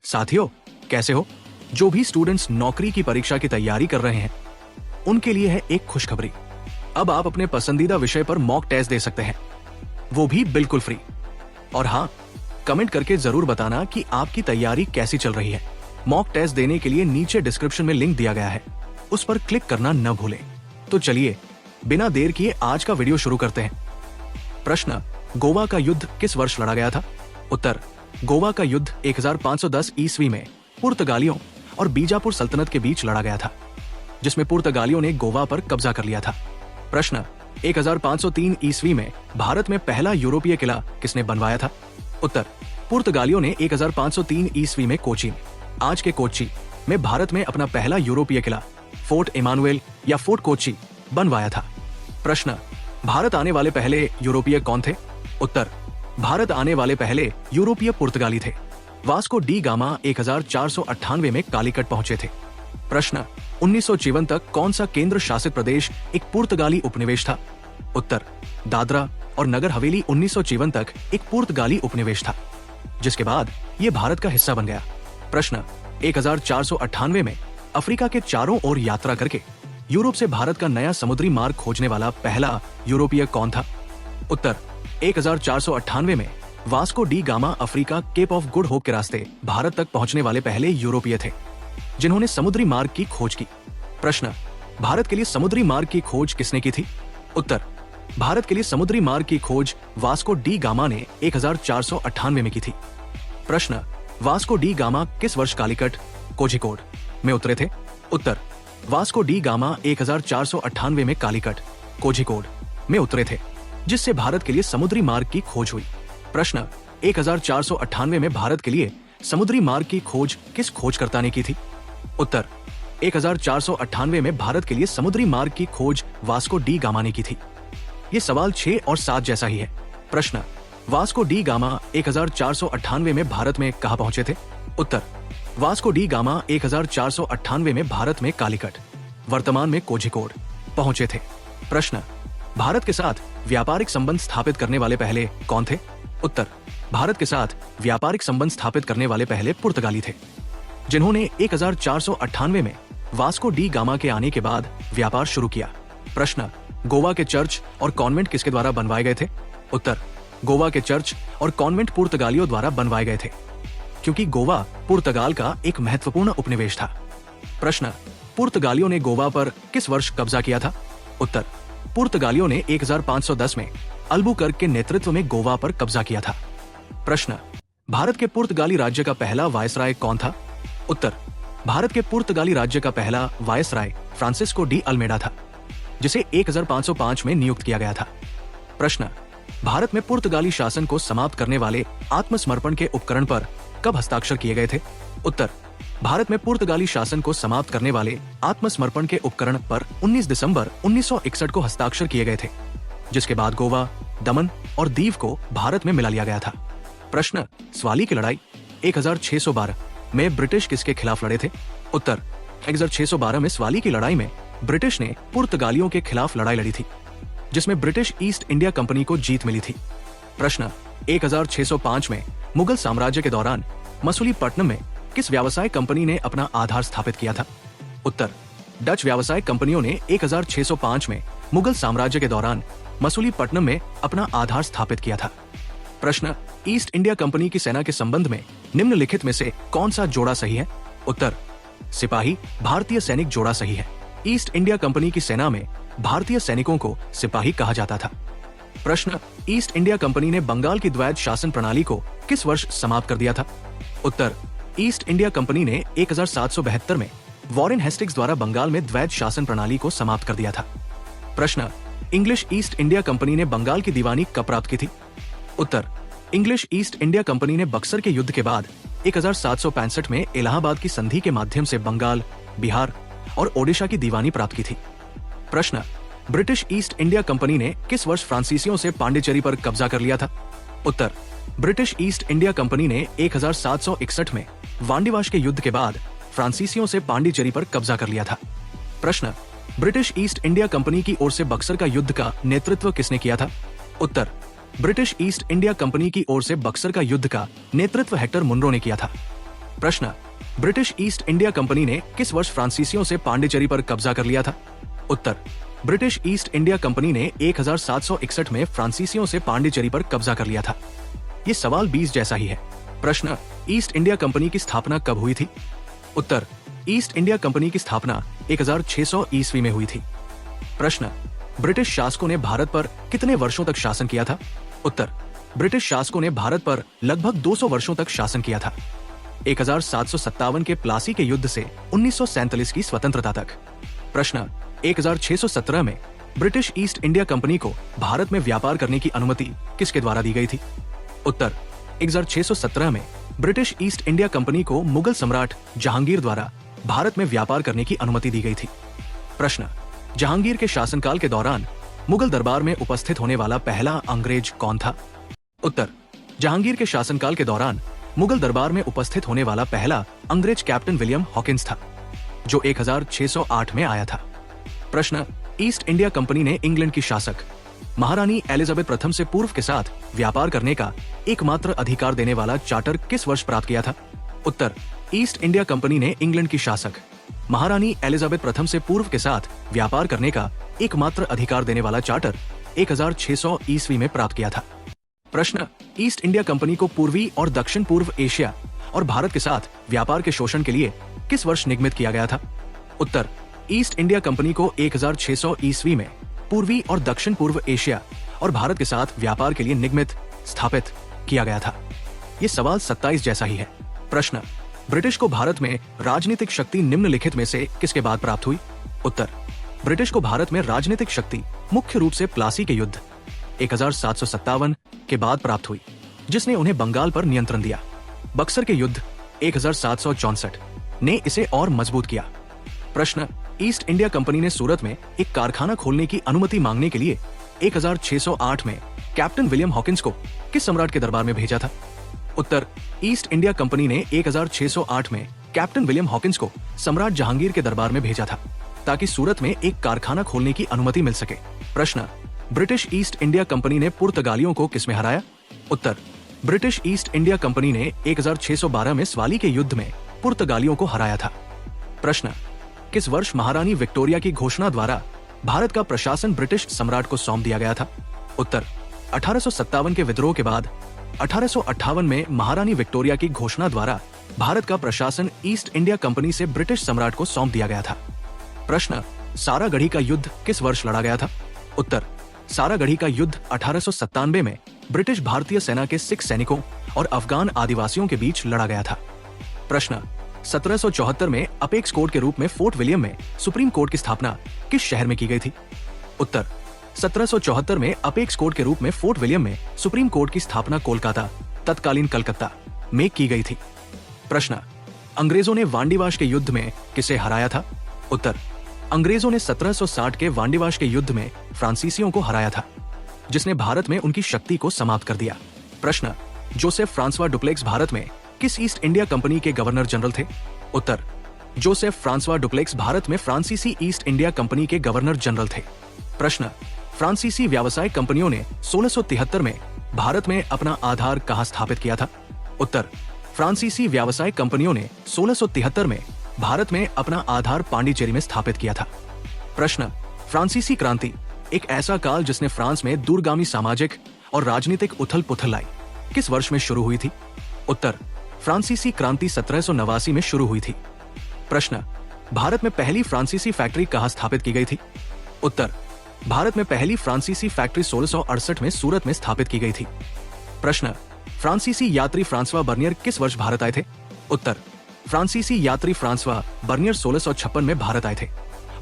साथियों, कैसे हो? जो भी स्टूडेंट्स नौकरी की परीक्षा की तैयारी कर रहे हैं, उनके लिए है एक खुशखबरी। अब आप अपने पसंदीदा विषय पर मॉक टेस्ट दे सकते हैं, वो भी बिल्कुल फ्री। और हाँ, कमेंट करके जरूर बताना कि आपकी तैयारी कैसी चल रही है। मॉक टेस्ट देने के लिए नीचे डिस्क्रिप्शन में लिंक दिया गया है, उस पर क्लिक करना न भूलें। तो चलिए बिना देर किए आज का वीडियो शुरू करते हैं। प्रश्न, गोवा का युद्ध किस वर्ष लड़ा गया था? उत्तर, गोवा का युद्ध 1510 ईस्वी में पुर्तगालियों और बीजापुर सल्तनत के बीच लड़ा गया था, जिसमें पुर्तगालियों ने गोवा पर कब्जा कर लिया था। प्रश्न, 1503 ईस्वी में भारत में पहला यूरोपीय किला किसने बनवाया था? उत्तर, पुर्तगालियों ने 1503 ईस्वी में कोचीन, आज के कोच्चि में भारत में अपना पहला यूरोपीय किला फोर्ट इमानुएल या फोर्ट कोच्चि बनवाया था। प्रश्न, भारत आने वाले पहले यूरोपीय कौन थे? उत्तर, भारत आने वाले पहले यूरोपीय पुर्तगाली थे। वास्को डी गामा 1498 में कालीकट पहुंचे थे। प्रश्न, 1954 तक कौन सा केंद्र शासित प्रदेश एक पुर्तगाली उपनिवेश था? उत्तर, दादरा और नगर हवेली 1954 तक एक पुर्तगाली उपनिवेश था, जिसके बाद ये भारत का हिस्सा बन गया। प्रश्न, 1498 में अफ्रीका के चारों ओर यात्रा करके यूरोप से भारत का नया समुद्री मार्ग खोजने वाला पहला यूरोपीय कौन था? उत्तर, 1498 में Vasco D gamma Africa cap of good hope के रास्ते भारत तक पहुंचने वाले पहले यूरोपीय थे, जिन्होंने समुद्री मार्ग की खोज की। प्रश्न, भारत के लिए समुद्री मार्ग की खोज किसने की थी? उत्तर, भारत के लिए समुद्री मार्ग की खोज वास्को डी गामा ने 1498 में की थी। प्रश्न, वास्को डी गामा किस वर्ष कालीकट कोझिकोड में उतरे थे? उत्तर, वास्को डी गामा 1498 में कालीकट कोझिकोड में उतरे थे, जिससे भारत के लिए समुद्री मार्ग की खोज हुई। प्रश्न, 1498 में भारत के लिए समुद्री मार्ग की खोज किस खोजकर्ता ने की थी? उत्तर, 1498 में भारत के लिए समुद्री मार्ग की खोज वास्को डी गामा ने की थी। ये सवाल 6 और 7 जैसा ही है। प्रश्न, वास्को डी गामा 1498 में भारत में कहां पहुंचे थे? उत्तर, वास्को डी गामा 1498 में भारत में कालीकट, वर्तमान में कोझिकोड पहुंचे थे। प्रश्न, भारत के साथ व्यापारिक संबंध स्थापित करने वाले पहले कौन थे? उत्तर, भारत के साथ व्यापारिक संबंध स्थापित करने वाले पहले पुर्तगाली थे, जिन्होंने 1498 में वास्को डी गामा के आने के बाद व्यापार शुरू किया। प्रश्न, गोवा के चर्च और कॉन्वेंट किसके द्वारा बनवाए गए थे? उत्तर, गोवा के चर्च और कॉन्वेंट पुर्तगालियों द्वारा बनवाए गए थे, क्योंकि गोवा पुर्तगाल का एक महत्वपूर्ण उपनिवेश था। प्रश्न, पुर्तगालियों ने गोवा पर किस वर्ष कब्जा किया था? उत्तर, पुर्तगालियों ने 1510 में अल्बुकर्क के नेतृत्व में गोवा पर कब्जा किया था। प्रश्न, भारत के पुर्तगाली राज्य का पहला वायसराय कौन था? उत्तर, भारत के पुर्तगाली राज्य का पहला वायसराय फ्रांसिस्को डी अल्मेडा था, जिसे 1505 में नियुक्त किया गया था। प्रश्न, भारत में पुर्तगाली शासन को समाप्त करने वाले आत्मसमर्पण के उपकरण पर कब हस्ताक्षर किए गए थे? उत्तर, भारत में पुर्तगाली शासन को समाप्त करने वाले आत्मसमर्पण के उपकरण पर 19 दिसंबर 1961 को हस्ताक्षर किए गए थे, जिसके बाद गोवा, दमन और दीव को भारत में मिला लिया गया था। प्रश्न, स्वाली की लड़ाई 1612 में ब्रिटिश किसके खिलाफ लड़े थे? उत्तर, 1612 में स्वाली की लड़ाई में ब्रिटिश ने पुर्तगालियों के खिलाफ लड़ाई लड़ी थी, जिसमें ब्रिटिश ईस्ट इंडिया कंपनी को जीत मिली थी। प्रश्न, 1605 में मुगल साम्राज्य के दौरान मसूलीपट्टनम में किस व्यावसायिक कंपनी ने अपना आधार स्थापित किया था? उत्तर, डच व्यावसायिक कंपनियों ने 1605 में मुगल साम्राज्य के दौरान मसूलीपट्टनम में अपना आधार स्थापित किया था। प्रश्न, ईस्ट इंडिया कंपनी की सेना के संबंध में निम्नलिखित में से कौन सा जोड़ा सही है? उत्तर, सिपाही भारतीय सैनिक जोड़ा सही है। ईस्ट इंडिया कंपनी की सेना में भारतीय सैनिकों को सिपाही कहा जाता था। प्रश्न, ईस्ट इंडिया कंपनी ने बंगाल की द्वैध शासन प्रणाली को किस वर्ष समाप्त कर दिया था? उत्तर, ईस्ट इंडिया कंपनी ने 1772 में वॉरेन हेस्टिंग्स द्वारा बंगाल में द्वैध शासन प्रणाली को समाप्त कर दिया था। प्रश्न, इंग्लिश ईस्ट इंडिया कंपनी ने बंगाल की दीवानी कब प्राप्त की थी? उत्तर, इंग्लिश ईस्ट इंडिया कंपनी ने बक्सर के युद्ध के बाद 1765 में इलाहाबाद की संधि के माध्यम से बंगाल, बिहार और ओडिशा की दीवानी प्राप्त की थी। प्रश्न, ब्रिटिश ईस्ट इंडिया कंपनी ने किस वर्ष फ्रांसीसियों से पांडिचेरी पर कब्जा कर लिया था? उत्तर, ब्रिटिश ईस्ट इंडिया कंपनी ने 1761 में वांडीवाश के युद्ध के बाद फ्रांसीसियों से पांडिचेरी पर कब्जा कर लिया था। प्रश्न, ब्रिटिश ईस्ट इंडिया कंपनी की ओर से बक्सर का युद्ध का नेतृत्व किसने किया था? उत्तर, ब्रिटिश ईस्ट इंडिया कंपनी की ओर से बक्सर का युद्ध का नेतृत्व हेक्टर मुनरो ने किया था। प्रश्न, ब्रिटिश ईस्ट इंडिया कंपनी ने किस वर्ष फ्रांसीसियों से पांडिचेरी पर कब्जा कर लिया था? उत्तर, ब्रिटिश ईस्ट इंडिया कंपनी ने 1761 में फ्रांसीसियों से पांडिचेरी पर कब्जा कर लिया था। ये सवाल 20 जैसा ही है। प्रश्न, ईस्ट इंडिया कंपनी की स्थापना कब हुई थी? उत्तर, ईस्ट इंडिया कंपनी की स्थापना 1600 ईस्वी में हुई थी। प्रश्न, ब्रिटिश शासकों ने भारत पर कितने वर्षों तक शासन किया था? उत्तर, ब्रिटिश शासकों ने भारत पर लगभग 200 वर्षों तक शासन किया था। 1757 के प्लासी के युद्ध से 1947 की स्वतंत्रता तक। प्रश्न, 1617 में ब्रिटिश ईस्ट इंडिया कंपनी को भारत में व्यापार करने की अनुमति किसके द्वारा दी गई थी? उत्तर, 1617 में ब्रिटिश ईस्ट इंडिया कंपनी को मुगल सम्राट जहांगीर द्वारा भारत में व्यापार करने की अनुमति दी गई थी। प्रश्न, जहांगीर के शासनकाल के दौरान मुगल दरबार में उपस्थित होने वाला पहला अंग्रेज कौन था? उत्तर, जहांगीर के शासनकाल के दौरान मुगल दरबार में उपस्थित होने वाला पहला अंग्रेज कैप्टन विलियम हॉकिंस था, जो 1608 में आया था। प्रश्न, ईस्ट इंडिया कंपनी ने इंग्लैंड की शासक महारानी एलिजाबेथ प्रथम से पूर्व के साथ व्यापार करने का एकमात्र अधिकार देने वाला चार्टर किस वर्ष प्राप्त किया था? उत्तर, ईस्ट इंडिया कंपनी ने इंग्लैंड की शासक महारानी एलिजाबेथ प्रथम से पूर्व के साथ व्यापार करने का एकमात्र अधिकार देने वाला चार्टर 1600 ईस्वी में प्राप्त किया था। प्रश्न, ईस्ट इंडिया कंपनी को पूर्वी और दक्षिण पूर्व एशिया और भारत के साथ व्यापार के शोषण के लिए किस वर्ष निगमित किया गया था? उत्तर, ईस्ट इंडिया कंपनी को 1600 ईस्वी में पूर्वी और दक्षिण पूर्व एशिया और भारत के साथ व्यापार के लिए निगमित स्थापित किया गया था। ये सवाल 27 जैसा ही है। प्रश्न, ब्रिटिश को भारत में राजनीतिक शक्ति निम्नलिखित में से किसके बाद प्राप्त हुई? उत्तर, ब्रिटिश को भारत में राजनीतिक शक्ति मुख्य रूप से प्लासी के युद्ध 1757 के बाद प्राप्त हुई, जिसने उन्हें बंगाल पर नियंत्रण दिया। बक्सर के युद्ध 1764 ने इसे और मजबूत किया। प्रश्न, ईस्ट इंडिया कंपनी ने सूरत में एक कारखाना खोलने की अनुमति मांगने के लिए 1608 में कैप्टन विलियम हॉकिंस को किस सम्राट के दरबार में भेजा था? उत्तर, ईस्ट इंडिया कंपनी ने 1608 में कैप्टन विलियम हॉकिंस को सम्राट जहांगीर के दरबार में भेजा था, ताकि सूरत में एक कारखाना खोलने की अनुमति मिल सके। प्रश्न, ब्रिटिश ईस्ट इंडिया कंपनी ने पुर्तगालियों को किसमें हराया? उत्तर, ब्रिटिश ईस्ट इंडिया कंपनी ने 1612 में स्वाली के युद्ध में पुर्तगालियों को हराया था। प्रश्न, किस वर्ष महारानी विक्टोरिया की घोषणा द्वारा भारत का प्रशासन ब्रिटिश सम्राट को सौंप दिया गया था? उत्तर, 1857 के विद्रोह के बाद 1858 में महारानी विक्टोरिया की घोषणा द्वारा भारत का प्रशासन ईस्ट इंडिया कंपनी से ब्रिटिश सम्राट को सौंप दिया गया था। प्रश्न, सारागढ़ी का युद्ध किस वर्ष लड़ा गया था? उत्तर, सारागढ़ी का युद्ध 1897 में ब्रिटिश भारतीय सेना के सिख सैनिकों और अफगान आदिवासियों के बीच लड़ा गया था। प्रश्न, 1774 में अपेक्स कोर्ट के रूप में फोर्ट विलियम में सुप्रीम कोर्ट की स्थापना किस शहर में की गई थी? उत्तर, 1774 में अपेक्स कोर्ट के रूप में फोर्ट विलियम में सुप्रीम कोर्ट की स्थापना कोलकाता, तत्कालीन कलकत्ता में की गई थी। प्रश्न, अंग्रेजों ने वांडीवाश के युद्ध में किसे हराया था? उत्तर, अंग्रेजों ने 1760 के वांडीवाश के युद्ध में फ्रांसीसियों को हराया था, जिसने भारत में उनकी शक्ति को समाप्त कर दिया। प्रश्न, जोसेफ फ्रांसवा डुप्लेक्स भारत में किस ईस्ट इंडिया कंपनी के गवर्नर जनरल थे? उत्तर, जोसेफ फ्रांसवा डुप्लेक्स भारत में फ्रांसीसी ईस्ट इंडिया कंपनी के गवर्नर जनरल थे। प्रश्न, फ्रांसीसी व्यावसायिक कंपनियों ने 1673 में भारत में अपना आधार कहां स्थापित किया था? उत्तर, फ्रांसीसी व्यावसायिक कंपनियों ने 1673 में भारत में अपना आधार पांडिचेरी में स्थापित किया था। प्रश्न, फ्रांसीसी क्रांति एक ऐसा काल जिसने फ्रांस में दूरगामी सामाजिक और राजनीतिक उथल पुथल लाई किस वर्ष में शुरू हुई थी? उत्तर, फ्रांसीसी क्रांति 1789 में शुरू हुई थी। प्रश्न, भारत में पहली फ्रांसीसी फैक्ट्री कहां स्थापित की गई थी? उत्तर, भारत में पहली फ्रांसीसी फैक्ट्री 1668 में सूरत में स्थापित की गई थी। प्रश्न, फ्रांसीसी यात्री फ्रांसवा बर्नियर किस वर्ष भारत आए थे? उत्तर, फ्रांसीसी यात्री फ्रांसवा बर्नियर 1656 में भारत आए थे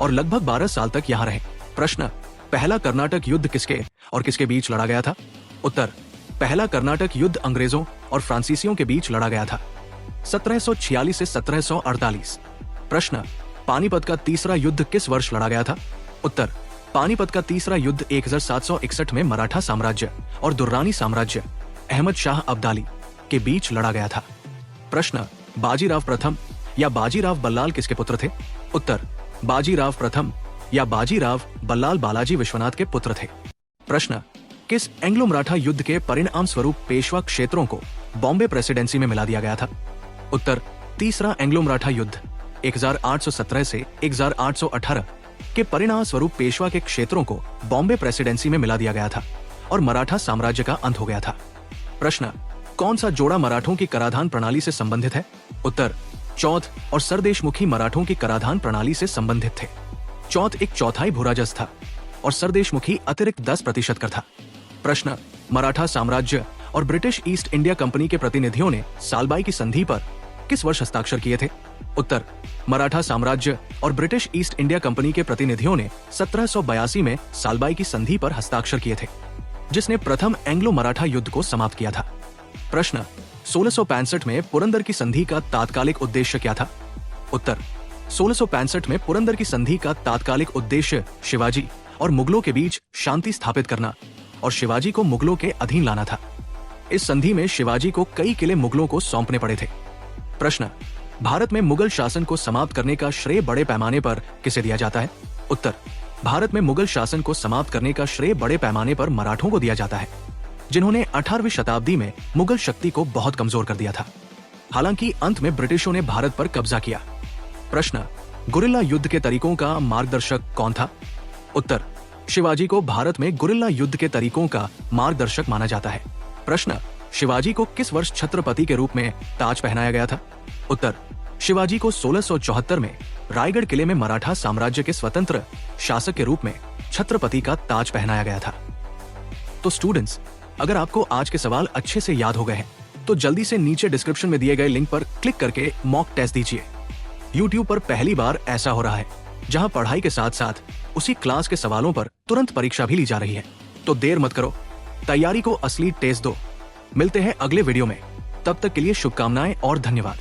और लगभग 12 साल तक यहाँ रहे। प्रश्न, पहला कर्नाटक युद्ध किसके और किसके बीच लड़ा गया था? उत्तर, पहला कर्नाटक युद्ध अंग्रेजों और फ्रांसीसियों के बीच लड़ा गया था 1746 से 1748। प्रश्न, पानीपत का तीसरा युद्ध किस वर्ष लड़ा गया था? उत्तर, पानीपत का तीसरा युद्ध 1761 में मराठा साम्राज्य और दुर्रानी साम्राज्य अहमद शाह अब्दाली के बीच लड़ा गया था। प्रश्न, बाजीराव प्रथम या बाजीराव बल्लाल किसके पुत्र थे? उत्तर, बाजीराव प्रथम या बाजीराव बल्लाल बालाजी विश्वनाथ के पुत्र थे। प्रश्न, किस एंग्लो मराठा युद्ध के परिणाम स्वरूप पेशवा क्षेत्रों को बॉम्बे प्रेसिडेंसी में मिला दिया गया था? उत्तर, तीसरा एंग्लो मराठा युद्ध 1817 से 1818 के परिणाम स्वरूप पेशवा के क्षेत्रों को बॉम्बे प्रेसिडेंसी में मिला दिया गया था और मराठा साम्राज्य का अंत हो गया था। प्रश्न, कौन सा जोड़ा मराठों की कराधान प्रणाली से संबंधित है? उत्तर, चौथ और सरदेशमुखी मराठों की कराधान प्रणाली से संबंधित थे। चौथ एक चौथाई भूराजस था और सरदेशमुखी अतिरिक्त 10% कर था। प्रश्न, मराठा साम्राज्य और ब्रिटिश ईस्ट इंडिया कंपनी के प्रतिनिधियों ने सालबाई की संधि पर किस वर्ष हस्ताक्षर किए थे? उत्तर, मराठा साम्राज्य और ब्रिटिश ईस्ट इंडिया कंपनी के प्रतिनिधियों ने 1782 में सालबाई की संधि पर हस्ताक्षर किए थे, जिसने प्रथम एंग्लो मराठा युद्ध को समाप्त किया था। प्रश्न, 1665 में पुरंदर की संधि का तात्कालिक उद्देश्य क्या था? उत्तर, 1665 में पुरंदर की संधि का तात्कालिक उद्देश्य शिवाजी और मुगलों के बीच शांति स्थापित करना और शिवाजी को मुगलों के अधीन लाना था। इस संधि में शिवाजी को कई किले मुगलों को सौंपने पड़े थे। प्रश्न, भारत में मुगल शासन को समाप्त करने का श्रेय बड़े पैमाने पर किसे दिया जाता है? उत्तर, भारत में मुगल शासन को समाप्त करने का श्रेय बड़े पैमाने पर मराठों को दिया जाता है, जिन्होंने 18वीं शताब्दी में मुगल शक्ति को बहुत कमजोर कर दिया था। हालांकि अंत में ब्रिटिशों ने भारत पर कब्जा किया। प्रश्न, गुरिल्ला युद्ध के तरीकों का मार्गदर्शक कौन था? उत्तर, शिवाजी को भारत में गुरिल्ला युद्ध के तरीकों का मार्गदर्शक माना जाता है। प्रश्न, शिवाजी को किस वर्ष छत्रपति के रूप में ताज पहनाया गया था? उत्तर, शिवाजी को 1674 में रायगढ़ किले में मराठा साम्राज्य के स्वतंत्र शासक के रूप में छत्रपति का ताज पहनाया गया था। तो स्टूडेंट्स, अगर आपको आज के सवाल अच्छे से याद हो गए हैं तो जल्दी से नीचे डिस्क्रिप्शन में दिए गए लिंक पर क्लिक करके मॉक टेस्ट दीजिए। YouTube पर पहली बार ऐसा हो रहा है जहां पढ़ाई के साथ साथ उसी क्लास के सवालों पर तुरंत परीक्षा भी ली जा रही है। तो देर मत करो, तैयारी को असली टेस्ट दो। मिलते हैं अगले वीडियो में, तब तक के लिए शुभकामनाएं और धन्यवाद।